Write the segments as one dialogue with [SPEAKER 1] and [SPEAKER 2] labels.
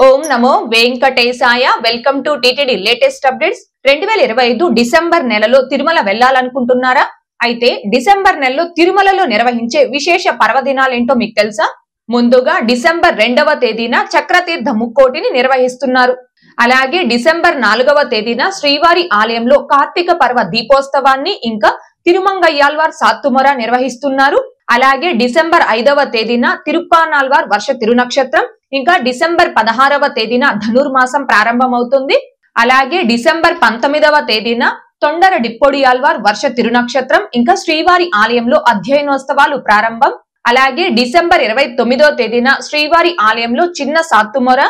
[SPEAKER 1] Om Namo Venkatesaya. Welcome to TTD latest updates. 2025 December నెలలో తిరుమల వెళ్లాలనుకుంటున్నారా? అయితే December నెలలో తిరుమలలో నిర్వహించే విశేష పర్వదినాలేంటో మీకు తెలుసా? ముందుగా డిసెంబర్ 2వ తేదీన చక్రతీర్థ ముక్కోటిని నిర్వహిస్తున్నారు. అలాగే డిసెంబర్ 4వ తేదీన శ్రీవారి ఆలయంలో కార్తీక పర్వ దీపోత్సవాన్ని ఇంకా తిరుమంగయ్యాళ్వార్ సాత్తుమొర నిర్వహిస్తున్నారు. అలాగే డిసెంబర్ 5వ తేదీన తిరుప్పానాళ్వార్ వర్ష తిరునక్షత్రం, ఇంకా డిసెంబర్ 16వ తేదీన ధనుర్మాసం ప్రారంభమవుతుంది. అలాగే డిసెంబర్ 19వ తేదీన తొండర డిప్పొడియాళ్వార్ వర్ష తిరునక్షత్రం, ఇంకా శ్రీవారి ఆలయంలో అధ్యయనోత్సవాలు ప్రారంభం. అలాగే డిసెంబర్ 29వ తేదీన శ్రీవారి ఆలయంలో చిన్న సాత్తుమొర.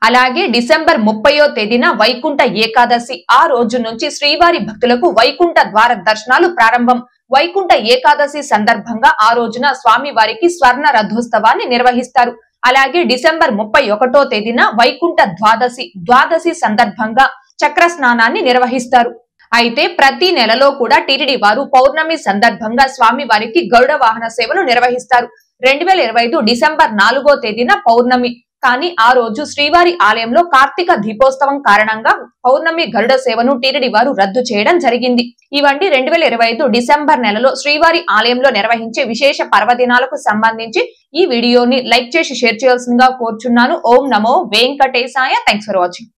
[SPEAKER 1] అలాగే డిసెంబర్ 30వ తేదీన వైకుంఠ ఏకాదశి. ఆ రోజు నుంచి శ్రీవారి భక్తులకు వైకుంఠ ద్వార దర్శనాలు ప్రారంభం. వైకుంఠ ఏకాదశి సందర్భంగా ఆ రోజున స్వామి వారికి స్వర్ణ రథోత్సవాన్ని నిర్వహిస్తారు. అలాగే డిసెంబర్ 31వ తేదీన వైకుంఠ ద్వాదశి సందర్భంగా చక్ర స్నానాన్ని నిర్వహిస్తారు. అయితే ప్రతి నెలలో కూడా టిటిడి వారు పౌర్ణమి సందర్భంగా స్వామి వారికి గరుడ వాహన సేవను నిర్వహిస్తారు. 2025 డిసెంబర్ 4వ తేదీన పౌర్ణమి. కానీ ఆ రోజు శ్రీవారి ఆలయంలో కార్తీక దీపోత్సవం కారణంగా పౌర్ణమి గరుడ సేవను టిటిడి వారు రద్దు చేయడం జరిగింది. ఇవంటి 2025 డిసెంబర్ నెలలో శ్రీవారి ఆలయంలో నిర్వహించే విశేష పర్వదినాలకు సంబంధించి ఈ వీడియోని లైక్ చేసి షేర్ చేయాల్సిందిగా కోరుచున్నాను. ఓం నమో వెంకటేశాయ. Thanks for watching.